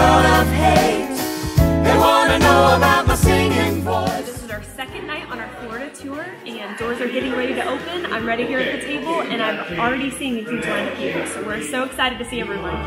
world of hate. They wanna know about my singing voice. This is our second night on our Florida tour, and doors are getting ready to open. I'm ready here at the table, and I'm already seeing a huge line of people, so we're so excited to see everyone.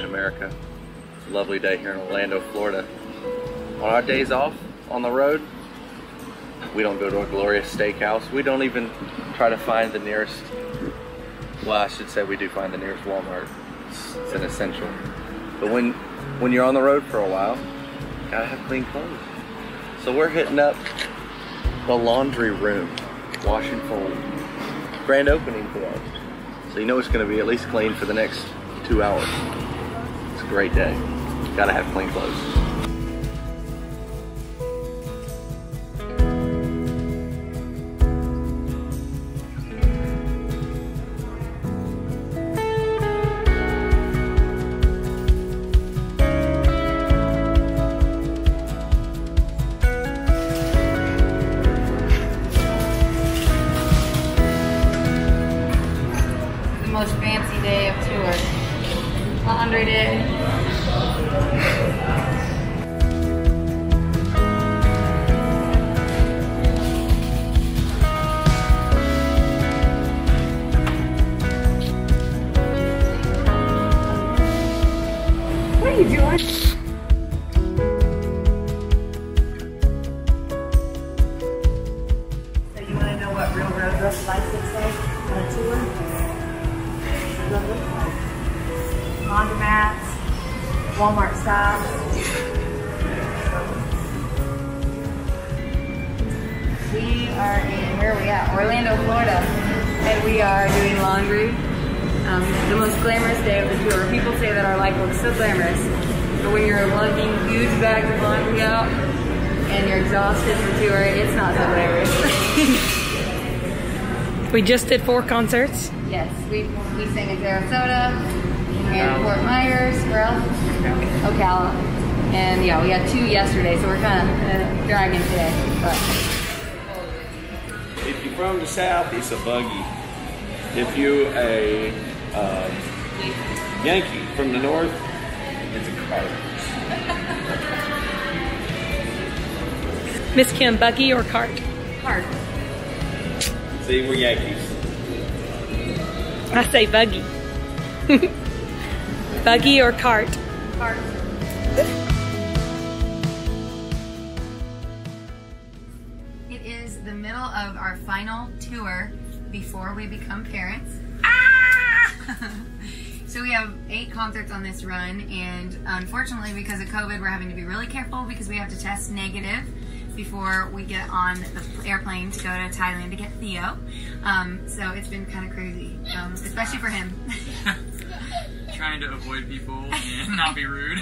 America. It's a lovely day here in Orlando, Florida. On our days off on the road, we don't go to a glorious steakhouse. We don't even try to find the nearest, well, I should say we do find the nearest Walmart. It's an essential. But when you're on the road for a while, you gotta have clean clothes. So we're hitting up the laundry room, wash and fold. Grand opening today. So you know it's gonna be at least clean for the next 2 hours. It's a great day. Gotta have clean clothes. Most fancy day of tour. Laundry day. What are you doing? So you want to know what real road dress life looks like on a tour? Laundromats, Walmart style. We are in, where are we at? Orlando, Florida. And we are doing laundry. The most glamorous day of the tour. People say that our life looks so glamorous. But when you're lugging huge bags of laundry out and you're exhausted from tour, it's not so glamorous. We just did 4 concerts. Yes, we sang in Sarasota and Fort Myers, where else? Ocala. And yeah, we had 2 yesterday, so we're kind of dragging today. But. If you're from the South, it's a buggy. If you're a Yankee from the North, it's a cart. Miss Kim, buggy or cart? Cart. See, we're Yankees. I say buggy. Buggy or cart? Cart. It is the middle of our final tour before we become parents. Ah! So we have 8 concerts on this run, and unfortunately because of COVID we're having to be really careful because we have to test negative before we get on the airplane to go to Thailand to get Theo. So it's been kind of crazy, especially for him. Trying to avoid people and not be rude.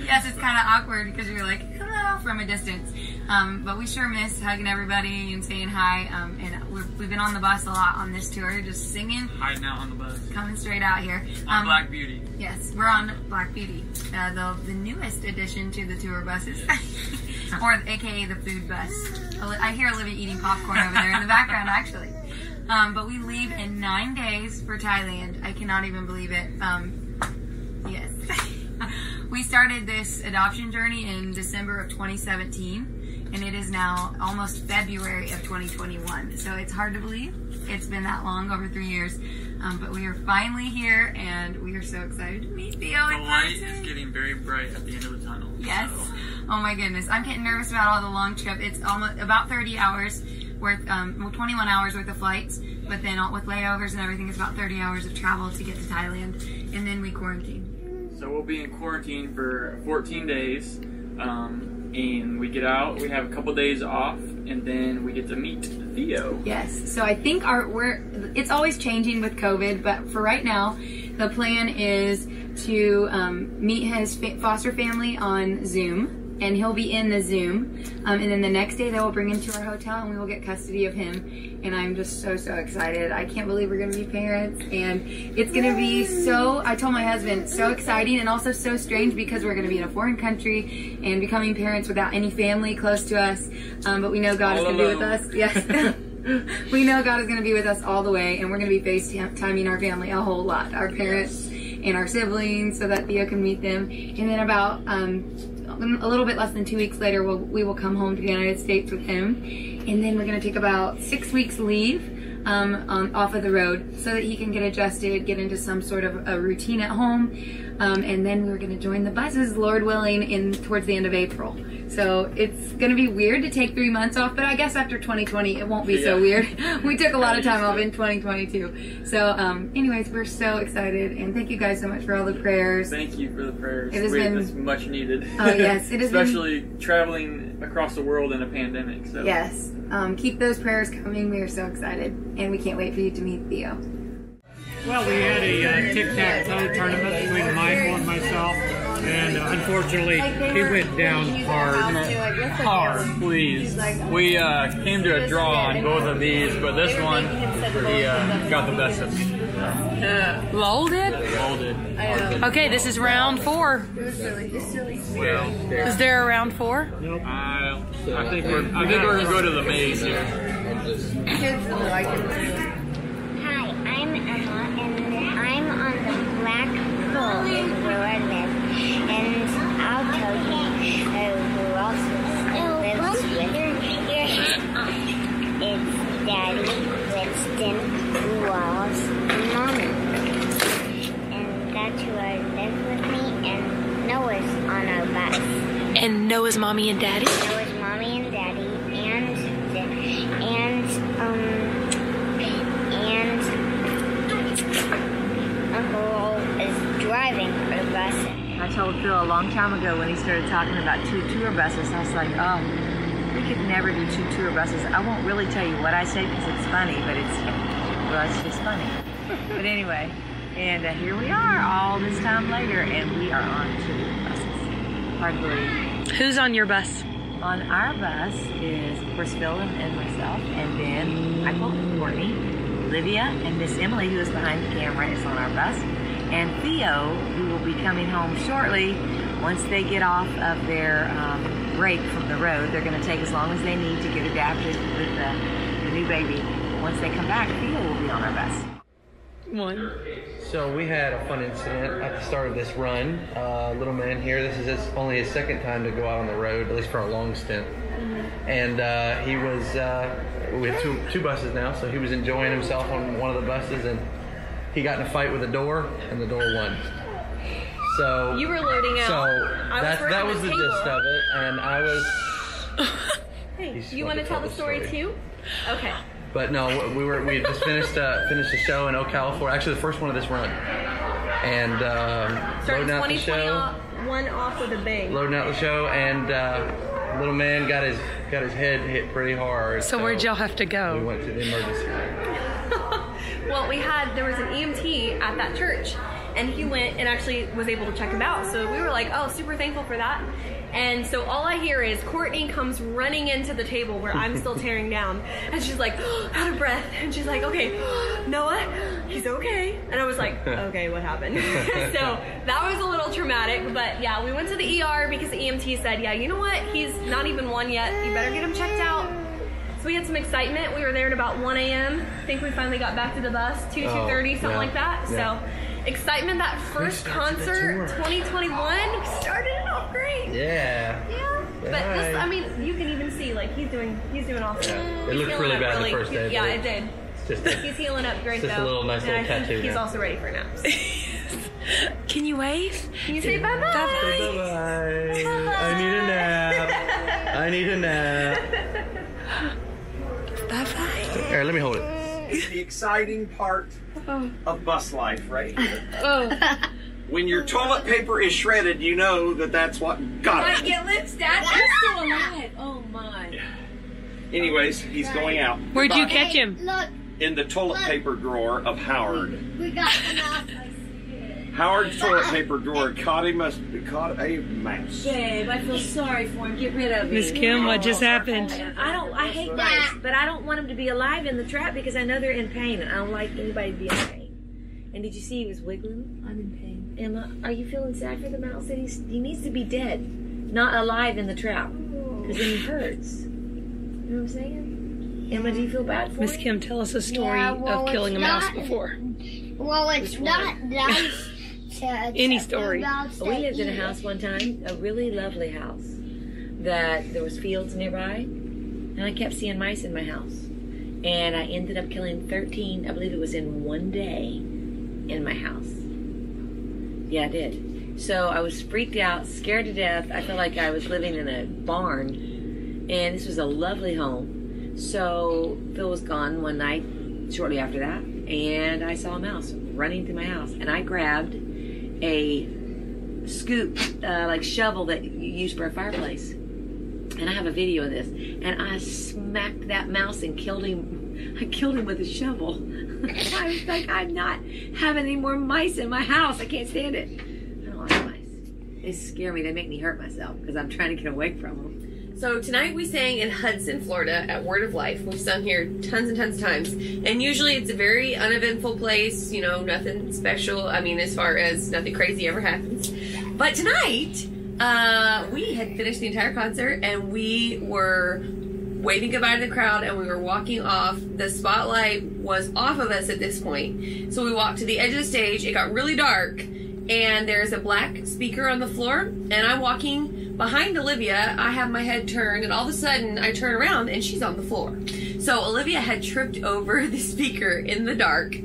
Yes, it's kind of awkward because you're like, hello, from a distance. But we sure miss hugging everybody and saying hi. And we've been on the bus a lot on this tour, just singing. Hiding out on the bus. Coming straight out here. On Black Beauty. Yes, we're on Black Beauty, the newest addition to the tour buses. Or aka the food bus. I hear Olivia eating popcorn over there in the background, actually. But we leave in 9 days for Thailand. I cannot even believe it. Yes. We started this adoption journey in December of 2017, and it is now almost February of 2021. So it's hard to believe it's been that long, over 3 years. But we are finally here, and we are so excited to meet Theo in The light person. is getting very bright at the end of the tunnel. Yes. So. Oh my goodness. I'm getting nervous about all the long trip. It's almost about 30 hours worth, 21 hours worth of flights, but then with layovers and everything, it's about 30 hours of travel to get to Thailand, and then we quarantine. So we'll be in quarantine for 14 days. And we get out, we have a couple days off, and then we get to meet Theo. Yes. So I think it's always changing with COVID, but for right now, the plan is to meet his foster family on Zoom. And he'll be in the Zoom. And then the next day they will bring him to our hotel and we will get custody of him. And I'm just so excited. I can't believe we're gonna be parents. And it's gonna be so, I told my husband, so exciting and also so strange because we're gonna be in a foreign country and becoming parents without any family close to us. But we know God is gonna be with us. Yes. We know God is gonna be with us all the way, and we're gonna be FaceTiming our family a whole lot. Our parents and our siblings so that Theo can meet them. And then about, a little bit less than 2 weeks later, we will come home to the United States with him, and then we're going to take about 6 weeks leave off of the road so that he can get adjusted, get into some sort of a routine at home, and then we're going to join the buses, Lord willing, towards the end of April. So it's going to be weird to take 3 months off, but I guess after 2020 it won't be so weird. We took a lot of time off in 2022. So anyways, we're so excited, and thank you guys so much for all the prayers. Thank you for the prayers. It has been it's much needed. Oh yes, it has especially traveling across the world in a pandemic. So yes, keep those prayers coming. We are so excited, and we can't wait for you to meet Theo. Well, we had a tic-tac-toe tournament between Michael and myself, and unfortunately, he went down hard. Please. We came to a draw on both of these, but this one, he got the best of me. Lowell did? Lowell did. Okay, this is round 4. Well, Is there a round 4? Nope. I think we're gonna go to the maze here. Hi, I'm Emma, and I'm on the Black Bull where I live, and I'll tell you who else lives with your hat on. It's Daddy, Winston, Wallace, and Mommy. And that's who I live with me, and Noah's on our bus. And Noah's mommy and daddy? Noah's mommy and daddy, and Uncle is driving the bus. I told Phil a long time ago when he started talking about 2 tour buses, I was like, oh, we could never do 2 tour buses. I won't really tell you what I say because it's funny, but it's just funny. But anyway, and here we are all this time later, and we are on 2 buses. Hard to believe. Who's on your bus? On our bus is, of course, Phil and myself, and then Michael, Courtney, Olivia, and Miss Emily, who is behind the camera, is on our bus. And Theo, who will be coming home shortly, once they get off of their break from the road. They're going to take as long as they need to get adapted with the new baby. Once they come back, Theo will be on our bus. So we had a fun incident at the start of this run. Little man here, this is only his second time to go out on the road, at least for a long stint. And he was, we have two buses now, so he was enjoying himself on one of the buses, and he got in a fight with the door, and the door won. So you were loading out. So that was the gist of it, and I was. Hey, you want to tell the story too? Okay. But no, we had just finished the show in Ocala, actually the first one of this run, and started loading out the show. 2021 off with a bang. Loading out the show, and little man got his head hit pretty hard. So where'd y'all have to go? We went to the emergency room. Well, there was an EMT at that church, and he went and actually was able to check him out. So we were like, oh, super thankful for that. And so all I hear is Courtney comes running into the table where I'm still tearing down, and she's like, out of breath, and she's like, okay, Noah, he's okay. And I was like, okay, what happened? So that was a little traumatic, but yeah, we went to the ER because the EMT said, yeah, you know what, he's not even 1 yet, you better get him checked out. So we had some excitement. We were there at about 1 a.m. I think we finally got back to the bus, 2:30, something like that. Yeah. So excitement, that first concert, 2021, started it off great. Yeah. But this, I mean, you can even see, like, he's doing awesome. Yeah. It looked really bad the first day. Yeah, it did. He's healing up great, just though. A little nice little tattoo. He's also ready for naps. Can you wave? Can you say bye-bye? Bye-bye. I need a nap. I need a nap. Bye-bye. Here, let me hold it. It's the exciting part of bus life, right here. When your toilet paper is shredded, you know that that's what got it. Get lips, Dad. You're still alive. Oh my. Anyways, he's going out. Where'd you catch him? Look, In the toilet paper drawer of Howard. we got the mouse. Howard's toilet paper drawer caught a mouse. Babe, I feel sorry for him. Get rid of him. Miss Kim, what just happened? I hate mice, but I don't want them to be alive in the trap because I know they're in pain, and I don't like anybody to be in pain. And did you see he was wiggling? I'm in pain. Emma, are you feeling sad for the mouse? That he needs to be dead, not alive in the trap, because then he hurts. You know what I'm saying? Emma, do you feel bad for Miss him? Kim, tell us a story of killing a mouse before. Well, it's not nice to Any story. We lived in a house one time, a really lovely house, that there was fields nearby, and I kept seeing mice in my house. And I ended up killing 13, I believe it was in one day, in my house. Yeah, I did. So I was freaked out, scared to death. I felt like I was living in a barn, and this was a lovely home. So Phil was gone one night, shortly after that, and I saw a mouse running through my house, and I grabbed a scoop, like shovel that you use for a fireplace. And I have a video of this. And I smacked that mouse and killed him. I killed him with a shovel. I was like, I'm not having any more mice in my house. I can't stand it. I don't like mice. They scare me. They make me hurt myself because I'm trying to get away from them. So tonight we sang in Hudson, Florida at Word of Life. We've sung here tons and tons of times. And usually it's a very uneventful place, you know, nothing special. I mean, as far as nothing crazy ever happens. But tonight, we had finished the entire concert and we were waving goodbye to the crowd and we were walking off. The spotlight was off of us at this point. So we walked to the edge of the stage. It got really dark and there's a black speaker on the floor and I'm walking behind Olivia. I have my head turned and all of a sudden I turn around and she's on the floor. So Olivia had tripped over the speaker in the dark.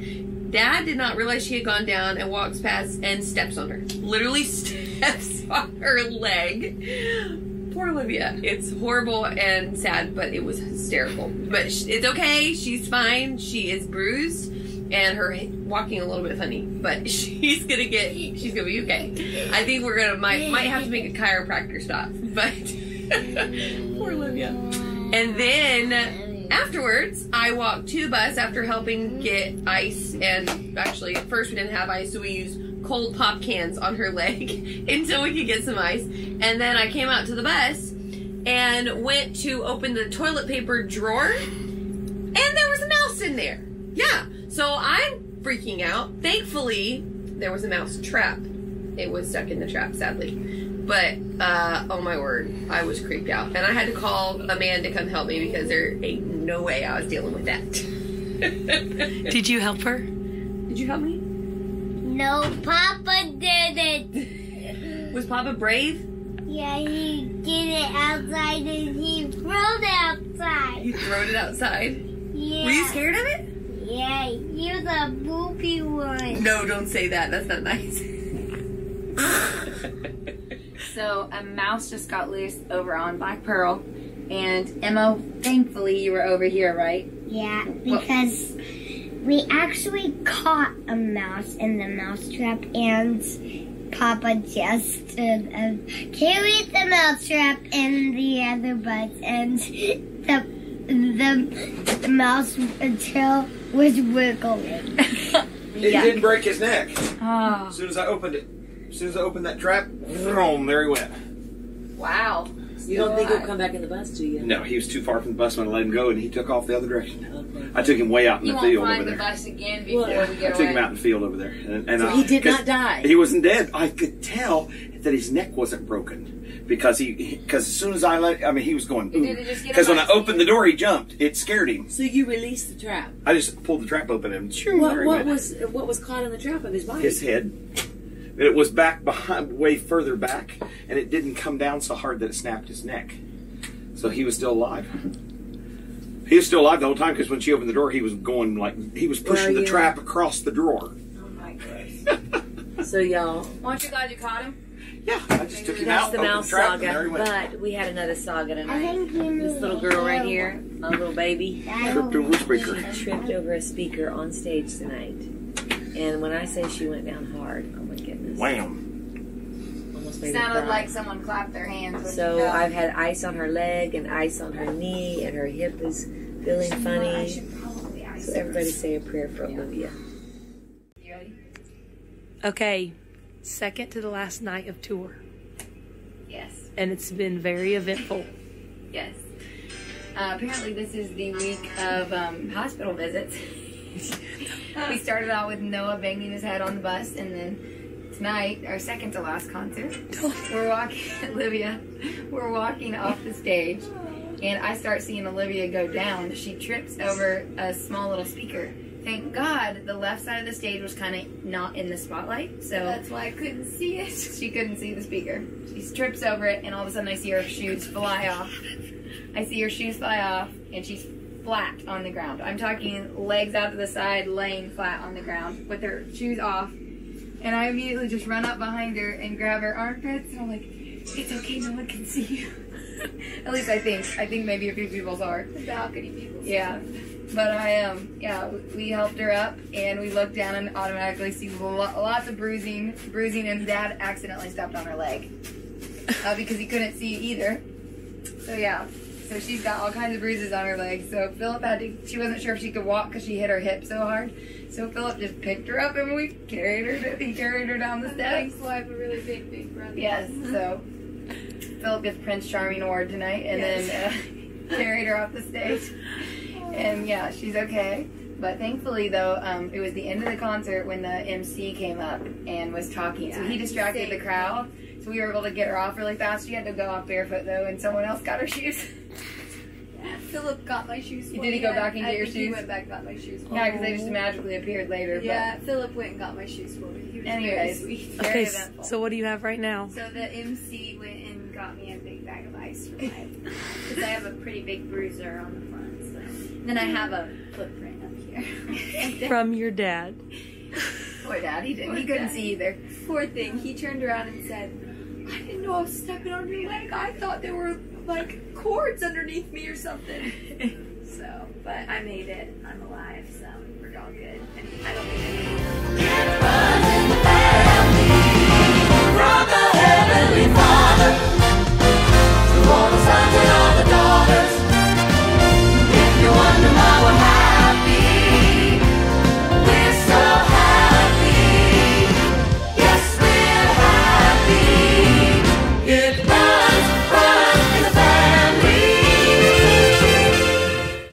Dad did not realize she had gone down and walks past and steps on her. Literally steps on her leg. Poor Olivia. It's horrible and sad, but it was hysterical. But it's okay. She's fine. She is bruised and her walking a little bit funny, but she's gonna be okay. I think we're gonna might have to make a chiropractor stop, but poor Olivia. And then afterwards, I walked to the bus after helping get ice, and actually at first we didn't have ice, so we used cold pop cans on her leg until we could get some ice. And then I came out to the bus and went to open the toilet paper drawer, and there was a mouse in there. Yeah, so I'm freaking out. Thankfully, there was a mouse trap. It was stuck in the trap, sadly. But, oh my word, I was creeped out. And I had to call a man to come help me because there ain't no way I was dealing with that. Did you help her? Did you help me? No, Papa did it. Was Papa brave? Yeah, he did it outside and he threw it outside. You throwed it outside? Yeah. Were you scared of it? Yeah, he was a boopy one. No, don't say that. That's not nice. So a mouse just got loose over on Black Pearl, and Emma, thankfully you were over here, right? Yeah, because we actually caught a mouse in the mousetrap, and Papa just carried the mousetrap in the other bus, and the mouse tail was wiggling. It didn't break his neck. Oh. As soon as I opened it. As soon as I opened that trap, boom, there he went. Wow. You don't think he'll come back in the bus, do you? No, he was too far from the bus when I let him go, and he took off the other direction. Okay. I took him way out in the field over there. bus again before we I get took him out in the field over there. And So he did not die? He wasn't dead. I could tell that his neck wasn't broken. Because as soon as I he was going, ooh. Because when I opened the door, he jumped. It scared him. So you released the trap? I just pulled the trap open and shoo, What was caught in the trap of his body? His head. It was back behind, way further back, and it didn't come down so hard that it snapped his neck. So he was still alive. He was still alive the whole time because when she opened the door, he was going he was pushing the trap across the drawer. Oh my gosh. So y'all, Aren't you glad you caught him? Yeah, I just took him that's out, the opened mouse the trap, and saga. there he went. But we had another saga I tonight. think you This little girl right here, my little baby, Tripped over a speaker. tripped over a speaker on stage tonight. And when I say she went down hard, oh my goodness. goodness. Wham. Almost made me Sounded cry. like someone clapped their hands. when So she fell. I've had ice on her leg and ice on her knee, and her hip is feeling funny. So everybody say a prayer for Olivia. You ready? Okay, second to the last night of tour, Yes. and it's been very eventful. Yes. Apparently this is the week of hospital visits. We started out with Noah banging his head on the bus, and then tonight, our second to last concert, we're walking off the stage, and I start seeing Olivia go down. She trips over a small little speaker. Thank God the left side of the stage was kind of not in the spotlight, so That's why I couldn't see it. she couldn't see the speaker. She trips over it, and all of a sudden I see her shoes fly off. I see her shoes fly off, and she's flat on the ground. I'm talking legs out to the side, laying flat on the ground with her shoes off. And I immediately just run up behind her and grab her armpits, and I'm like, it's okay, no one can see you. At least I think. I think maybe a few people saw her. The balcony people. Yeah. But we helped her up, and we looked down and automatically see lots of bruising, and Dad accidentally stepped on her leg because he couldn't see either. So yeah, so she's got all kinds of bruises on her legs. So Philip she wasn't sure if she could walk because she hit her hip so hard. So Philip just picked her up, and he carried her down the steps. So I have a really big brother. Yes, so Philip gets Prince Charming Award tonight, and then carried her off the stage. And yeah, she's okay. But thankfully, though, it was the end of the concert when the MC came up and was talking. So he distracted the crowd. So we were able to get her off really fast. She had to go off barefoot, though, and someone else got her shoes. Yeah, Philip got my shoes for me. Did he go back and get your He shoes? went back and got my shoes for me. Yeah, because they just magically appeared later. Yeah, Philip went and got my shoes for me. He was Anyways, very sweet. very Okay, eventful. so what do you have right now? So the MC went and got me a big bag of ice for my, because I have a pretty big bruiser on the front. So then I have a footprint up here. From your dad. Poor Dad, he couldn't see either. Poor thing. He turned around and said, "I didn't know I was stepping on your leg. I thought there were like cords underneath me or something." So, but I made it. I'm alive, so we're all good. And I don't think I